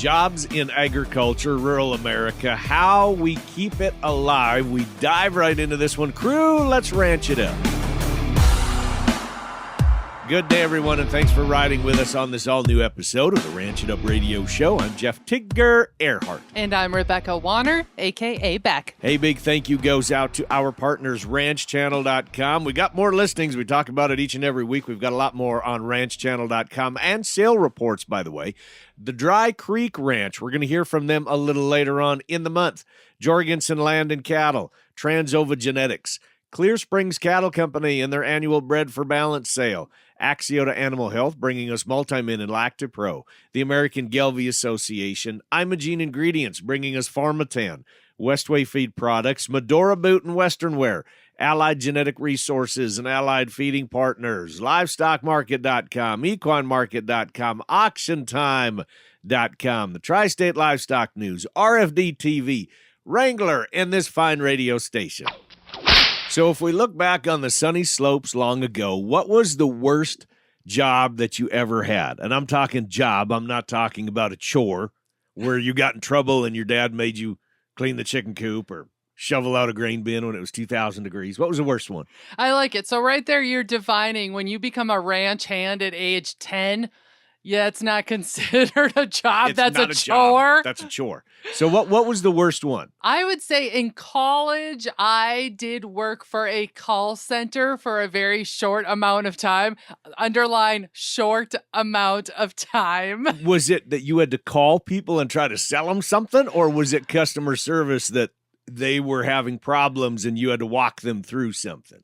jobs in agriculture, rural America, how we keep it alive. We dive right into this one. Crew, let's ranch it up. Good day, everyone, and thanks for riding with us on this all-new episode of the Ranch It Up Radio Show. I'm Jeff Tigger Erhardt. And I'm Rebecca Wanner, a.k.a. Beck. Hey, big thank you goes out to our partners, ranchchannel.com. We got more listings. We talk about it each and every week. We've got a lot more on ranchchannel.com and sale reports, by the way. The Dry Creek Ranch, we're going to hear from them a little later on in the month. Jorgensen Land and Cattle, Transova Genetics, Clear Springs Cattle Company and their annual Bred for Balance sale. Axiota Animal Health, bringing us Multimin and Lactipro. The American Gelbvieh Association. Imogene Ingredients, bringing us Farmatan. Westway Feed Products. Medora Boot and Western Wear. Allied Genetic Resources and Allied Feeding Partners. LivestockMarket.com. EquineMarket.com. AuctionTime.com. The Tri-State Livestock News. RFD TV. Wrangler, and this fine radio station. So if we look back on the sunny slopes long ago, what was the worst job that you ever had? And I'm talking job. I'm not talking about a chore where you got in trouble and your dad made you clean the chicken coop or shovel out a grain bin when it was 2,000 degrees. What was the worst one? I like it. So right there, you're defining when you become a ranch hand at age 10. Yeah, it's not considered a job. That's a chore. Job. That's a chore. So what was the worst one? I would say in college, I did work for a call center for a very short amount of time. Underline short amount of time. Was it that you had to call people and try to sell them something? Or was it customer service that they were having problems and you had to walk them through something?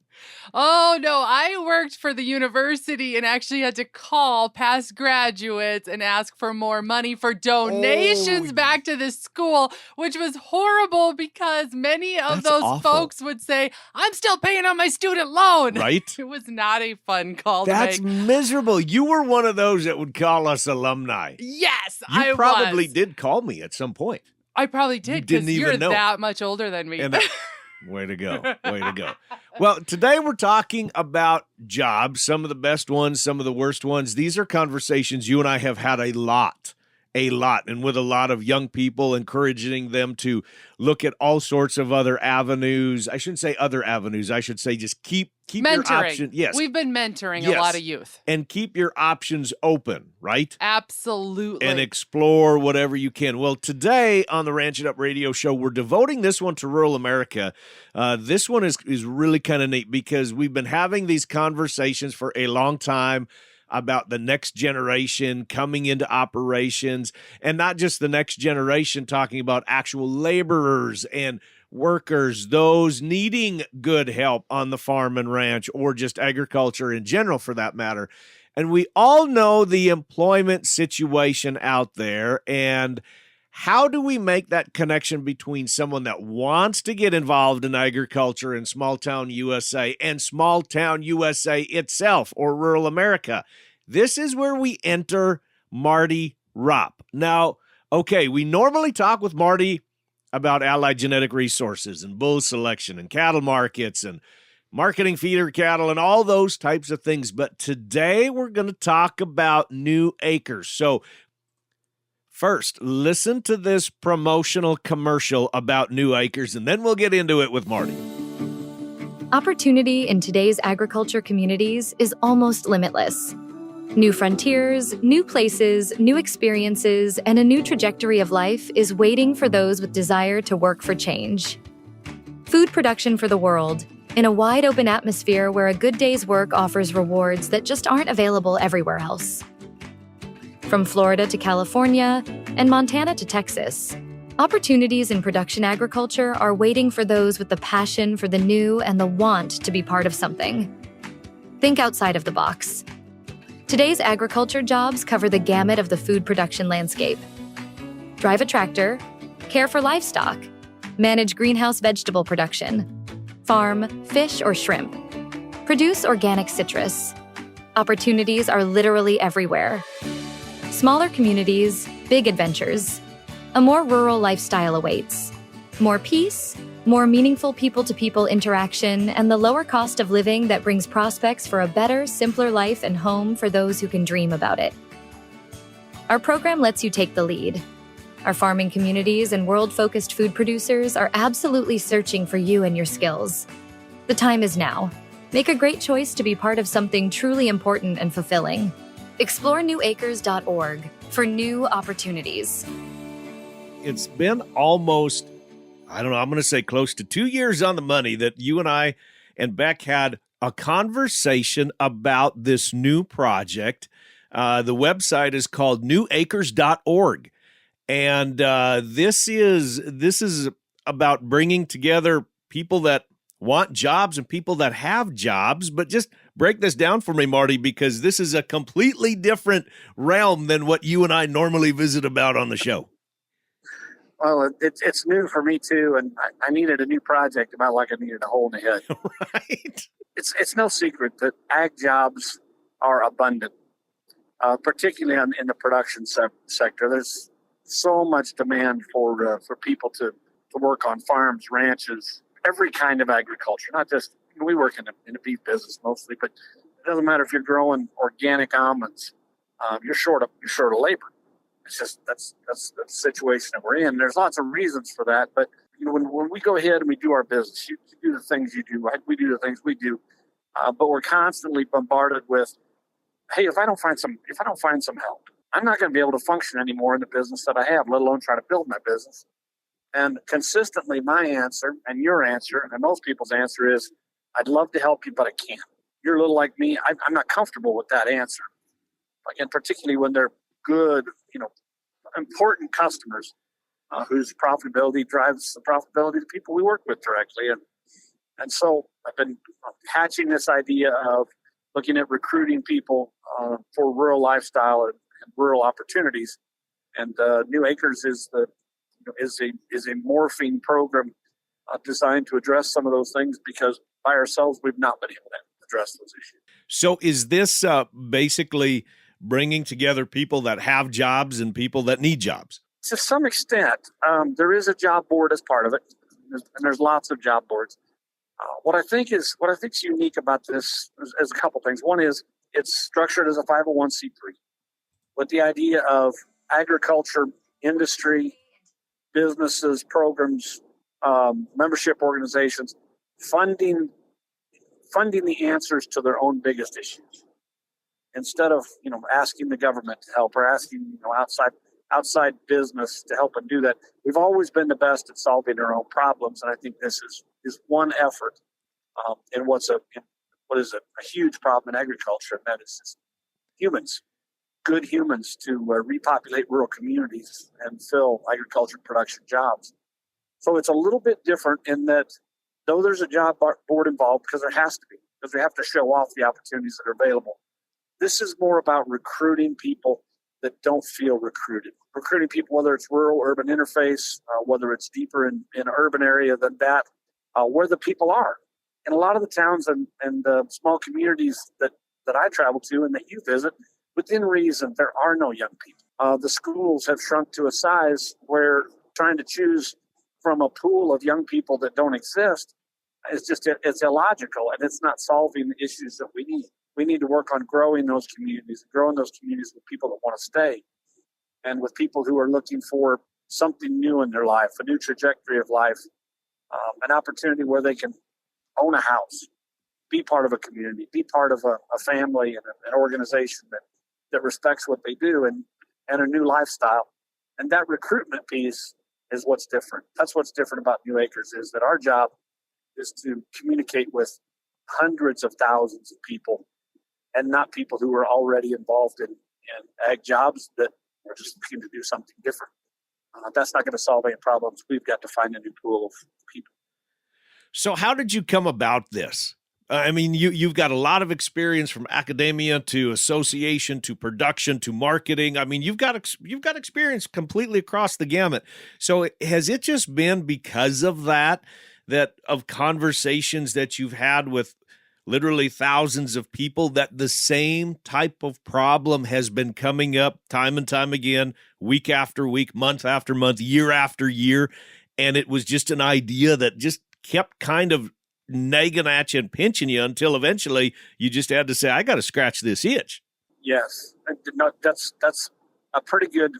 Oh, no, I worked for the university and actually had to call past graduates and ask for more money for donations back to the school, which was horrible because many of those folks would say, I'm still paying on my student loan. Right. It was not a fun call to make. That's miserable. You were one of those that would call us alumni. Yes, I probably did call me at some point. I probably did because you're that much older than me. Way to go. Way to go. Well, today we're talking about jobs, some of the best ones, some of the worst ones. These are conversations you and I have had a lot, and with a lot of young people, encouraging them to look at all sorts of other avenues. I shouldn't say other avenues. I should say just keep your options. Yes. We've been mentoring a lot of youth. And keep your options open, right? Absolutely. And explore whatever you can. Well, today on the Ranch It Up Radio Show, we're devoting this one to rural America. This one is really kind of neat because we've been having these conversations for a long time about the next generation coming into operations, and not just the next generation, talking about actual laborers and workers, those needing good help on the farm and ranch or just agriculture in general for that matter. And we all know the employment situation out there, and how do we make that connection between someone that wants to get involved in agriculture in small-town USA and small-town USA itself or rural America? This is where we enter Marty Ropp. Now, okay, we normally talk with Marty about allied genetic resources and bull selection and cattle markets and marketing feeder cattle and all those types of things. But today we're going to talk about new acres. So first, listen to this promotional commercial about new acres, and then we'll get into it with Marty. Opportunity in today's agriculture communities is almost limitless. New frontiers, new places, new experiences, and a new trajectory of life is waiting for those with desire to work for change. Food production for the world, in a wide-open atmosphere where a good day's work offers rewards that just aren't available everywhere else. From Florida to California and Montana to Texas, opportunities in production agriculture are waiting for those with the passion for the new and the want to be part of something. Think outside of the box. Today's agriculture jobs cover the gamut of the food production landscape. Drive a tractor, care for livestock, manage greenhouse vegetable production, farm, fish, or shrimp, produce organic citrus. Opportunities are literally everywhere. Smaller communities, big adventures. A more rural lifestyle awaits. More peace, more meaningful people-to-people interaction, and the lower cost of living that brings prospects for a better, simpler life and home for those who can dream about it. Our program lets you take the lead. Our farming communities and world-focused food producers are absolutely searching for you and your skills. The time is now. Make a great choice to be part of something truly important and fulfilling. Explore newacres.org for new opportunities. It's been almost, I'm going to say close to 2 years on the money that you and I and Beck had a conversation about this new project. The website is called newacres.org. And this is about bringing together people that want jobs and people that have jobs. But just break this down for me, Marty, because this is a completely different realm than what you and I normally visit about on the show. Well, it's new for me too, and I needed a new project about like I needed a hole in the head. Right. It's no secret that ag jobs are abundant, particularly in the production sector. There's so much demand for people to work on farms, ranches, every kind of agriculture. Not just, we work in the beef business mostly, but it doesn't matter if you're growing organic almonds. You're short of labor. It's just that's the situation that we're in. There's lots of reasons for that, but when we go ahead and we do our business, you do the things you do, right? We do the things we do, but we're constantly bombarded with, hey, if I don't find some help, I'm not going to be able to function anymore in the business that I have, let alone try to build my business. And consistently, my answer and your answer and most people's answer is, I'd love to help you, but I can't. You're a little like me. I'm not comfortable with that answer. And particularly when they're good, important customers whose profitability drives the profitability of the people we work with directly. And so I've been hatching this idea of looking at recruiting people for rural lifestyle and rural opportunities. And New Acres is a morphing program designed to address some of those things, because by ourselves we've not been able to address those issues. So is this basically bringing together people that have jobs and people that need jobs? To some extent, there is a job board as part of it, and there's lots of job boards. What I think is unique about this is a couple things. One is it's structured as a 501c3 with the idea of agriculture, industry, businesses, programs, membership organizations funding the answers to their own biggest issues, instead of asking the government to help or asking outside business to help and do that. We've always been the best at solving our own problems, and I think this is one effort in what is a huge problem in agriculture, and that is just humans, good humans, to repopulate rural communities and fill agriculture production jobs. So it's a little bit different in that, though there's a job board involved, because there has to be, because we have to show off the opportunities that are available. This is more about recruiting people that don't feel recruited. Recruiting people, whether it's rural-urban interface, whether it's deeper in an urban area than that, where the people are. In a lot of the towns and small communities that I travel to and that you visit, within reason, there are no young people. The schools have shrunk to a size where trying to choose from a pool of young people that don't exist it's illogical, and it's not solving the issues that we need. We need to work on growing those communities with people that want to stay, and with people who are looking for something new in their life, a new trajectory of life, an opportunity where they can own a house, be part of a community, be part of a family and an organization that respects what they do, and a new lifestyle. And that recruitment piece is what's different. That's what's different about New Acres, is that our job is to communicate with hundreds of thousands of people, and not people who are already involved in ag jobs that are just looking to do something different. That's not going to solve any problems. We've got to find a new pool of people. So how did you come about this? I mean, you've got a lot of experience from academia to association to production to marketing. I mean, you've got experience completely across the gamut. So has it just been because of that of conversations that you've had with literally thousands of people, that the same type of problem has been coming up time and time again, week after week, month after month, year after year, and it was just an idea that just kept kind of nagging at you and pinching you until eventually you just had to say, I got to scratch this itch? Yes, that's a pretty good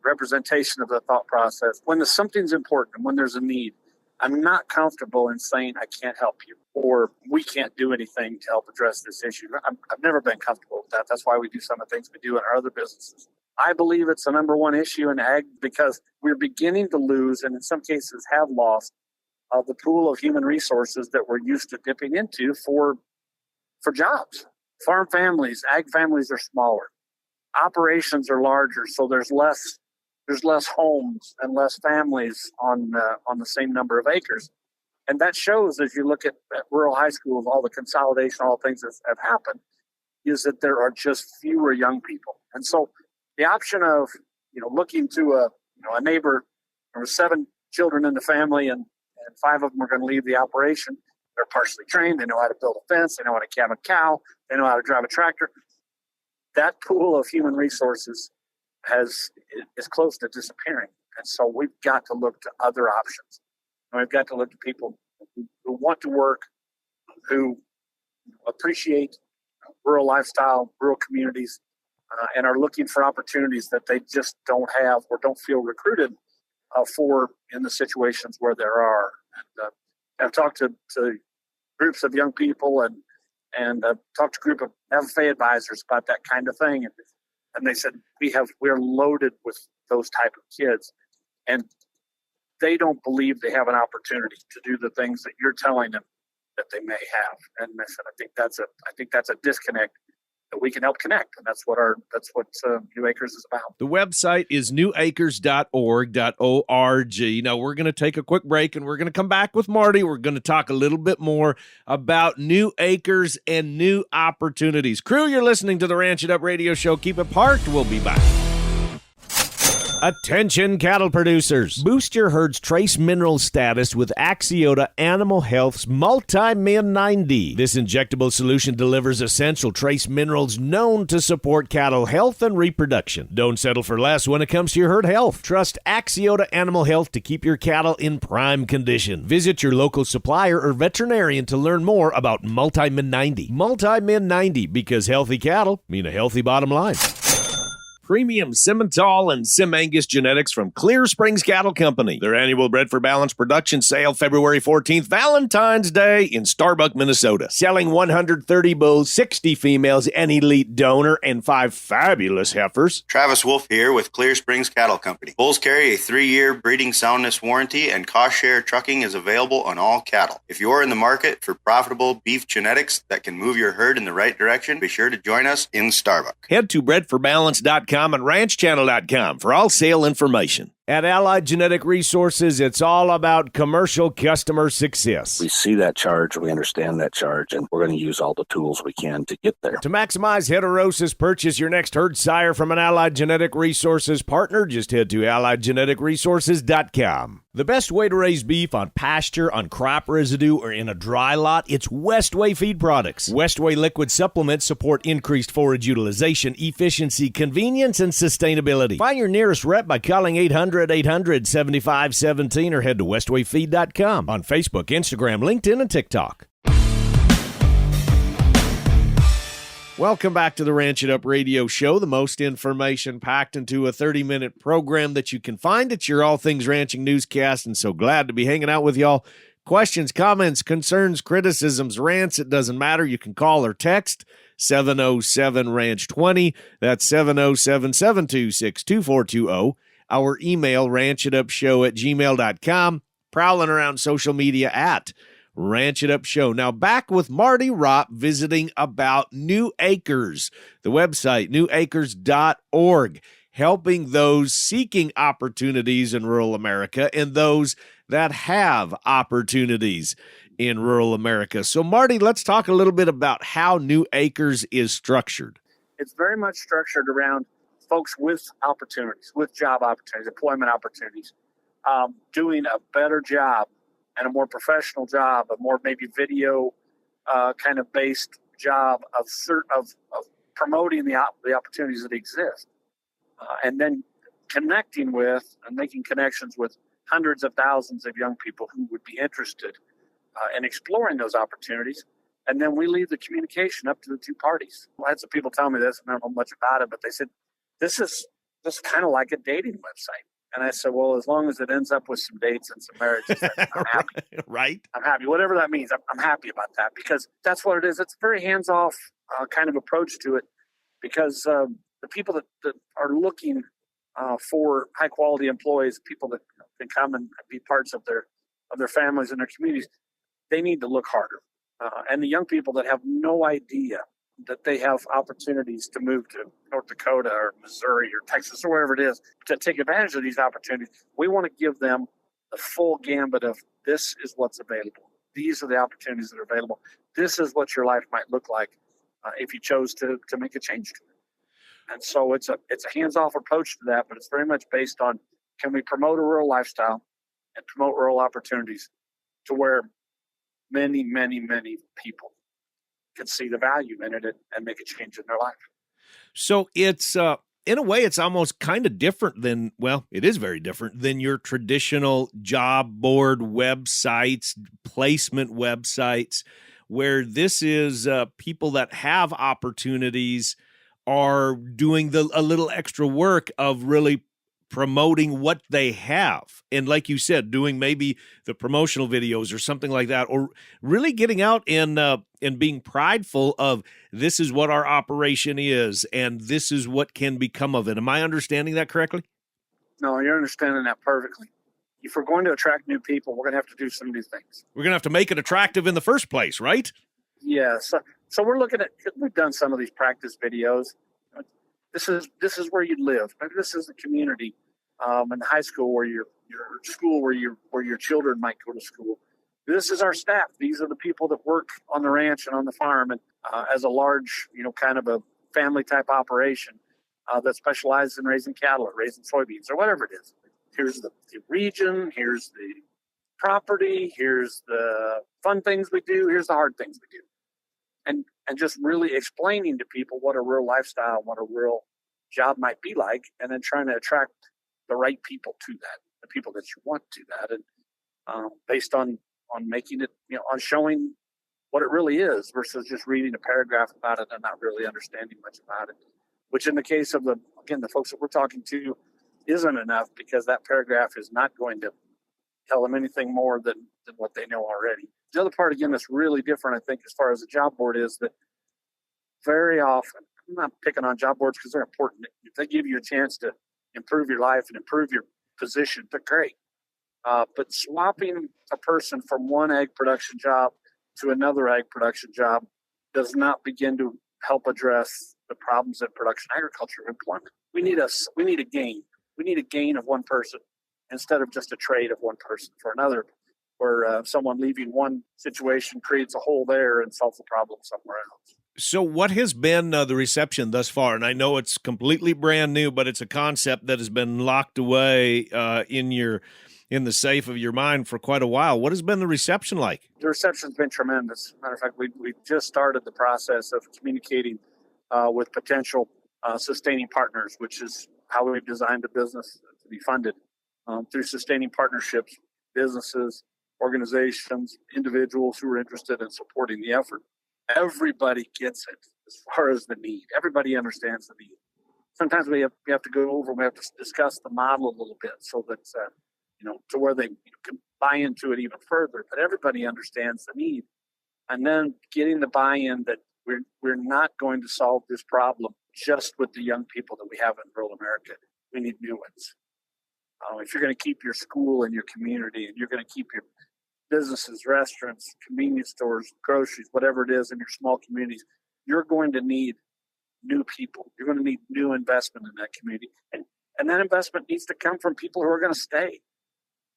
representation of the thought process. When something's important and when there's a need, I'm not comfortable in saying I can't help you or we can't do anything to help address this issue. I've never been comfortable with that. That's why we do some of the things we do in our other businesses. I believe it's the number one issue in ag because we're beginning to lose, and in some cases have lost, the pool of human resources that we're used to dipping into for jobs. Farm families, ag families are smaller. Operations are larger, so there's less homes and less families on the same number of acres. And that shows as you look at rural high schools, all the consolidation, all the things that have happened, is that there are just fewer young people. And so the option of, looking to a neighbor, there were 7 children in the family and 5 of them are going to leave the operation. They're partially trained. They know how to build a fence. They know how to calve a cow. They know how to drive a tractor. That pool of human resources is close to disappearing. And so we've got to look to other options. And we've got to look to people who want to work, who appreciate rural lifestyle, rural communities, and are looking for opportunities that they just don't have or don't feel recruited for in the situations where there are. And, I've talked to groups of young people and talked to a group of FFA advisors about that kind of thing. And they said, we're loaded with those type of kids. And they don't believe they have an opportunity to do the things that you're telling them that they may have. And I said, I think that's a disconnect that we can help connect. And that's what New Acres is about. The website is newacres.org. Now, we're going to take a quick break and we're going to come back with Marty. We're going to talk a little bit more about New Acres and new opportunities. Crew, you're listening to the Ranch It Up radio show. Keep it parked. We'll be back. Attention cattle producers. Boost your herd's trace mineral status with Axiota Animal Health's Multi-Min 90. This injectable solution delivers essential trace minerals known to support cattle health and reproduction. Don't settle for less when it comes to your herd health. Trust Axiota Animal Health to keep your cattle in prime condition. Visit your local supplier or veterinarian to learn more about Multi-Min 90. Multi-Min 90, because healthy cattle mean a healthy bottom line. Premium Simmental and Sim Angus genetics from Clear Springs Cattle Company. Their annual Bred for Balance production sale February 14th, Valentine's Day in Donsbach, Minnesota. Selling 130 bulls, 60 females, an elite donor, and 5 fabulous heifers. Travis Wolf here with Clear Springs Cattle Company. Bulls carry a 3-year breeding soundness warranty, and cost share trucking is available on all cattle. If you're in the market for profitable beef genetics that can move your herd in the right direction, be sure to join us in Donsbach. Head to bredforbalance.com and ranchchannel.com for all sale information. At Allied Genetic Resources, it's all about commercial customer success. We see that charge, we understand that charge, and we're going to use all the tools we can to get there. To maximize heterosis, purchase your next herd sire from an Allied Genetic Resources partner. Just head to AlliedGeneticResources.com. The best way to raise beef on pasture, on crop residue, or in a dry lot, it's Westway feed products. Westway liquid supplements support increased forage utilization, efficiency, convenience, and sustainability. Find your nearest rep by calling 800-800-7517 or head to westwayfeed.com on Facebook, Instagram, LinkedIn, and TikTok. Welcome back to the Ranch It Up radio show, the most information packed into a 30-minute program that you can find at your All Things Ranching newscast, and so glad to be hanging out with y'all. Questions, comments, concerns, criticisms, rants, it doesn't matter. You can call or text 707-RANCH20. That's 707-726-2420. Our email, ranchitupshow@gmail.com. Prowling around social media at Ranch It Up Show. Now back with Marty Ropp visiting about New Acres, the website, newacres.org, helping those seeking opportunities in rural America and those that have opportunities in rural America. So Marty, let's talk a little bit about how New Acres is structured. It's very much structured around folks with opportunities, with job opportunities, employment opportunities, doing a better job and a more professional job, a more maybe video kind of based job of promoting the opportunities that exist, and then connecting with and making connections with hundreds of thousands of young people who would be interested in exploring those opportunities. And then we leave the communication up to the two parties. I had some people tell me this, and I don't know much about it, but they said, this is kind of like a dating website. And I said, well, as long as it ends up with some dates and some marriages, I'm happy. Right. I'm happy. Whatever that means, I'm happy about that, because that's what it is. It's a very hands-off kind of approach to it, because the people that are looking for high-quality employees, people that can come and be parts of their families and their communities, they need to look harder. And the young people that have no idea that they have opportunities to move to North Dakota or Missouri or Texas or wherever it is to take advantage of these opportunities, we want to give them the full gambit of, this is what's available. These are the opportunities that are available. This is what your life might look like if you chose to make a change to it. And so it's a hands-off approach to that, but it's very much based on, can we promote a rural lifestyle and promote rural opportunities to where many, many, many people can see the value in it and make a change in their life. So it's in a way, it's almost kind of different than, well, it is very different than your traditional job board websites, placement websites, where this is people that have opportunities are doing a little extra work of really promoting what they have. And like you said, doing maybe the promotional videos or something like that, or really getting out and being prideful of, this is what our operation is and this is what can become of it. Am I understanding that correctly? No, you're understanding that perfectly. If we're going to attract new people, we're going to have to do some new things. We're going to have to make it attractive in the first place, right? Yeah. So we're looking at, we've done some of these practice videos. This is where you live. Maybe this is the community in high school where your school where your children might go to school. This is our staff. These are the people that work on the ranch and on the farm, and as a large, kind of a family type operation that specializes in raising cattle or raising soybeans or whatever it is. Here's the region. Here's the property. Here's the fun things we do. Here's the hard things we do. And just really explaining to people what a real lifestyle, what a real job might be like, and then trying to attract the right people to that, the people that you want to that, and based on making it, on showing what it really is versus just reading a paragraph about it and not really understanding much about it, which in the case of the folks that we're talking to isn't enough, because that paragraph is not going to tell them anything more than what they know already. The other part, again, that's really different, I think, as far as the job board is that very often, I'm not picking on job boards because they're important. If they give you a chance to improve your life and improve your position, they're great. But swapping a person from one egg production job to another egg production job does not begin to help address the problems in production agriculture employment. We need a gain. We need a gain of one person instead of just a trade of one person for another, where someone leaving one situation creates a hole there and solves the problem somewhere else. So what has been the reception thus far? And I know it's completely brand new, but it's a concept that has been locked away in the safe of your mind for quite a while. What has been the reception like? The reception's been tremendous. Matter of fact, we just started the process of communicating with potential sustaining partners, which is how we've designed the business to be funded through sustaining partnerships, businesses, organizations, individuals who are interested in supporting the effort. Everybody gets it as far as the need. Everybody understands the need. Sometimes we have to go over, we have to discuss the model a little bit so that, to where they can buy into it even further. But everybody understands the need. And then getting the buy-in that we're not going to solve this problem just with the young people that we have in rural America. We need new ones. If you're going to keep your school and your community, and you're going to keep your businesses, restaurants, convenience stores, groceries, whatever it is in your small communities, you're going to need new people. You're going to need new investment in that community. And that investment needs to come from people who are going to stay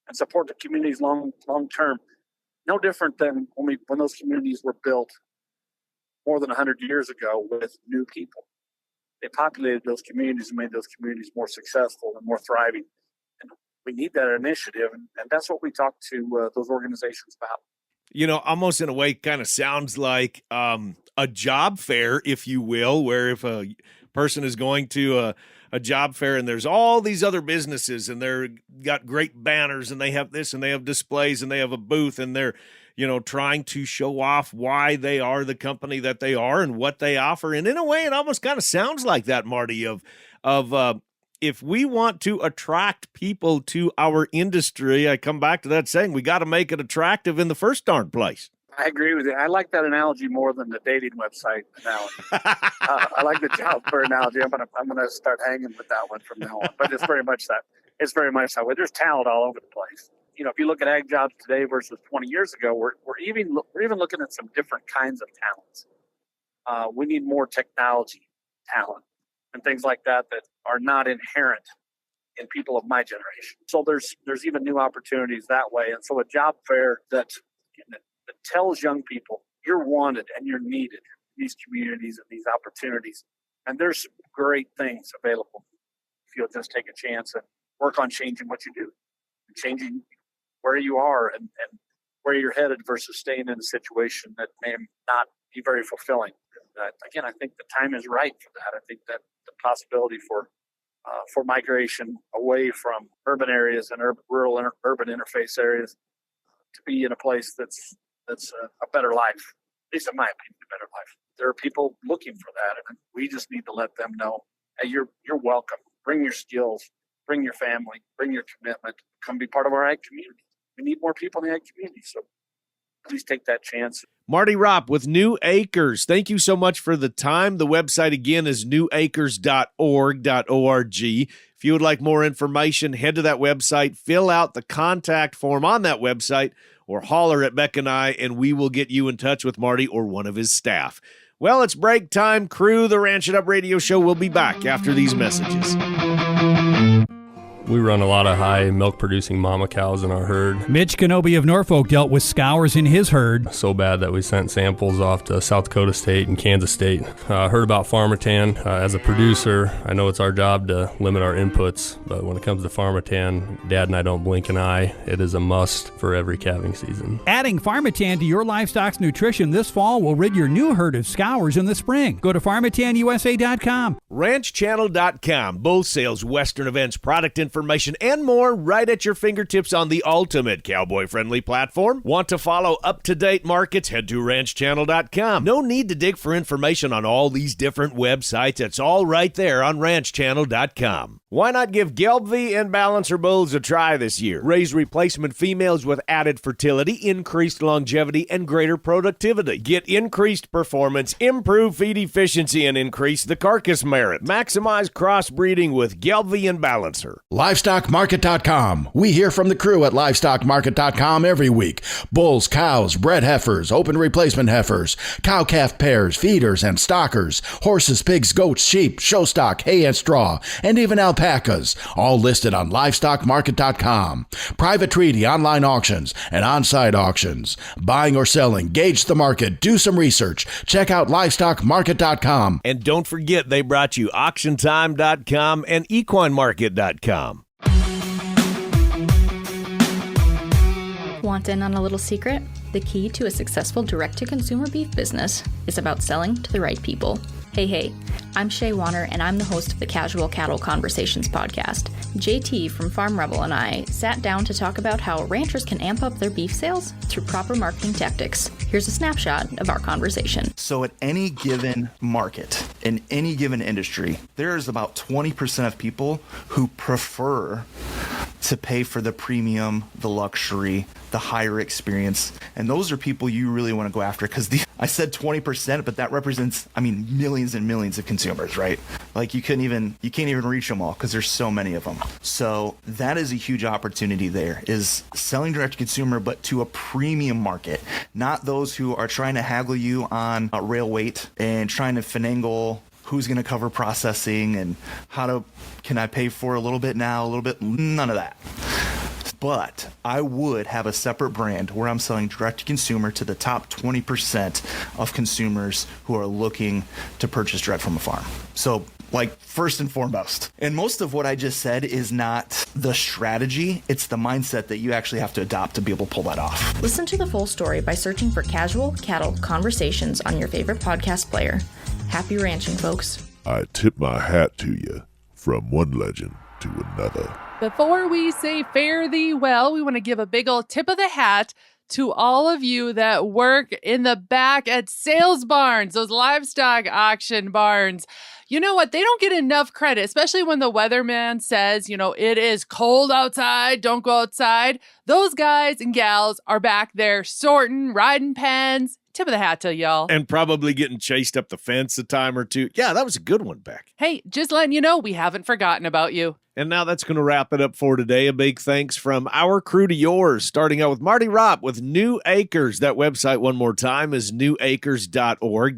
and support the communities long term. No different than when those communities were built more than 100 years ago with new people. They populated those communities and made those communities more successful and more thriving. And we need that initiative, and that's what we talk to those organizations about. Almost in a way, kind of sounds like a job fair, if you will, where if a person is going to a job fair and there's all these other businesses and they're got great banners and they have this and they have displays and they have a booth and they're, trying to show off why they are the company that they are and what they offer. And in a way, it almost kind of sounds like that, Marty, of of if we want to attract people to our industry, I come back to that saying, we got to make it attractive in the first darn place. I agree with you. I like that analogy more than the dating website analogy. I like the job fair analogy. I'm gonna start hanging with that one from now on. But it's very much that. It's very much that way. There's talent all over the place. You know, if you look at ag jobs today versus 20 years ago, we're even looking at some different kinds of talents. We need more technology talent and things like that are not inherent in people of my generation. So there's even new opportunities that way. And so a job fair that tells young people you're wanted and you're needed in these communities and these opportunities. And there's some great things available if you'll just take a chance and work on changing what you do, changing where you are and where you're headed versus staying in a situation that may not be very fulfilling. Again, I think the time is right for that. I think that the possibility for migration away from urban areas and rural and urban interface areas to be in a place that's a better life, at least in my opinion, a better life. There are people looking for that, and we just need to let them know, hey, you're welcome. Bring your skills, bring your family, bring your commitment, come be part of our ag community. We need more people in the ag community, so please take that chance. Marty Ropp with New Acres. Thank you so much for the time. The website again is newacres.org. If you would like more information, head to that website, fill out the contact form on that website, or holler at Beck and I, and we will get you in touch with Marty or one of his staff. Well, it's break time, crew. The Ranch It Up radio show will be back after these messages. We run a lot of high milk-producing mama cows in our herd. Mitch Kenobi of Norfolk dealt with scours in his herd. So bad that we sent samples off to South Dakota State and Kansas State. Heard about Farmatan. As a producer, I know it's our job to limit our inputs, but when it comes to Farmatan, Dad and I don't blink an eye. It is a must for every calving season. Adding Farmatan to your livestock's nutrition this fall will rid your new herd of scours in the spring. Go to farmatanusa.com. RanchChannel.com. Bull sales, Western events, product information, and more right at your fingertips on the ultimate cowboy-friendly platform. Want to follow up-to-date markets? Head to RanchChannel.com. No need to dig for information on all these different websites. It's all right there on RanchChannel.com. Why not give Gelbvieh and Balancer bulls a try this year? Raise replacement females with added fertility, increased longevity, and greater productivity. Get increased performance, improve feed efficiency, and increase the carcass merit. Maximize crossbreeding with Gelbvieh and Balancer. LivestockMarket.com. We hear from the crew at LivestockMarket.com every week. Bulls, cows, bred heifers, open replacement heifers, cow-calf pairs, feeders, and stockers, horses, pigs, goats, sheep, show stock, hay and straw, and even alpacas, all listed on LivestockMarket.com. Private treaty, online auctions, and on-site auctions. Buying or selling, gauge the market, do some research. Check out LivestockMarket.com. And don't forget, they brought you AuctionTime.com and EquineMarket.com. Want in on a little secret? The key to a successful direct-to-consumer beef business is about selling to the right people. Hey, I'm Shaye Wanner, and I'm the host of the Casual Cattle Conversations podcast. JT from Farm Rebel and I sat down to talk about how ranchers can amp up their beef sales through proper marketing tactics. Here's a snapshot of our conversation. So at any given market, in any given industry, there's about 20% of people who prefer to pay for the premium, the luxury, the higher experience. And those are people you really want to go after, because I said 20%, but that represents, millions and millions of consumers, right? Like you can't even reach them all because there's so many of them. So that is a huge opportunity there, is selling direct to consumer, but to a premium market, not those who are trying to haggle you on rail weight and trying to finagle who's going to cover processing and can I pay for a little bit now, a little bit, none of that. But I would have a separate brand where I'm selling direct to consumer to the top 20% of consumers who are looking to purchase direct from a farm. So first and foremost. And most of what I just said is not the strategy, it's the mindset that you actually have to adopt to be able to pull that off. Listen to the full story by searching for Casual Cattle Conversations on your favorite podcast player. Happy ranching, folks. I tip my hat to you, from one legend to another. Before we say fare thee well, we want to give a big old tip of the hat To all of you that work in the back at sales barns, those livestock auction barns, you know what? They don't get enough credit, especially when the weatherman says, it is cold outside, don't go outside. Those guys and gals are back there sorting, riding pens. Tip of the hat to y'all. And probably getting chased up the fence a time or two. Yeah, that was a good one, Beck. Hey, just letting you know, we haven't forgotten about you. And now that's going to wrap it up for today. A big thanks from our crew to yours, starting out with Marty Ropp with New Acres. That website, one more time, is newacres.org.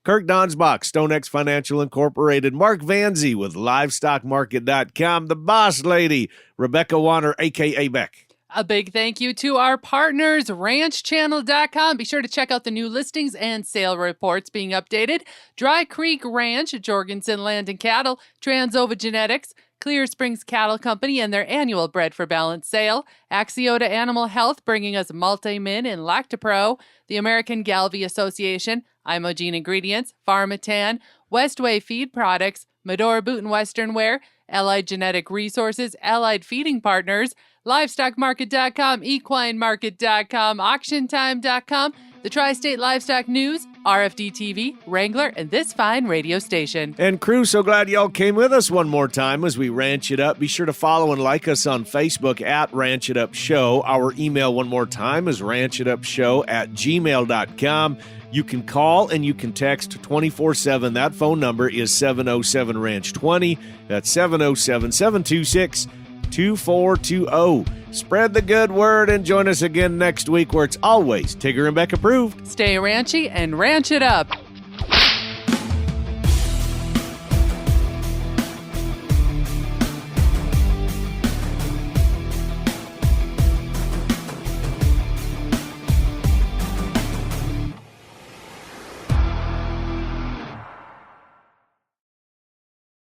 Kirk Donsbach, StoneX Financial Incorporated. Mark Vanzee with livestockmarket.com. The boss lady, Rebecca Wanner, a.k.a. Beck. A big thank you to our partners, ranchchannel.com. Be sure to check out the new listings and sale reports being updated. Dry Creek Ranch, Jorgensen Land and Cattle, Transova Genetics, Clear Springs Cattle Company and their annual Bred for Balance sale, Axiota Animal Health bringing us Multi-Min and Lactopro, the American Gelbvieh Association, Imogene Ingredients, Farmatan, Westway Feed Products, Medora Boot and Western Wear, Allied Genetic Resources, Allied Feeding Partners, LivestockMarket.com, EquineMarket.com, AuctionTime.com, the Tri-State Livestock News, RFD TV, Wrangler, and this fine radio station. And crew, so glad y'all came with us one more time as we ranch it up. Be sure to follow and like us on Facebook at Ranch It Up Show. Our email one more time is ranchitupshow@gmail.com. You can call and you can text 24/7. That phone number is 707-RANCH-20. That's 707-726-2420. Spread the good word and join us again next week where it's always Tigger and Beck approved. Stay ranchy and ranch it up.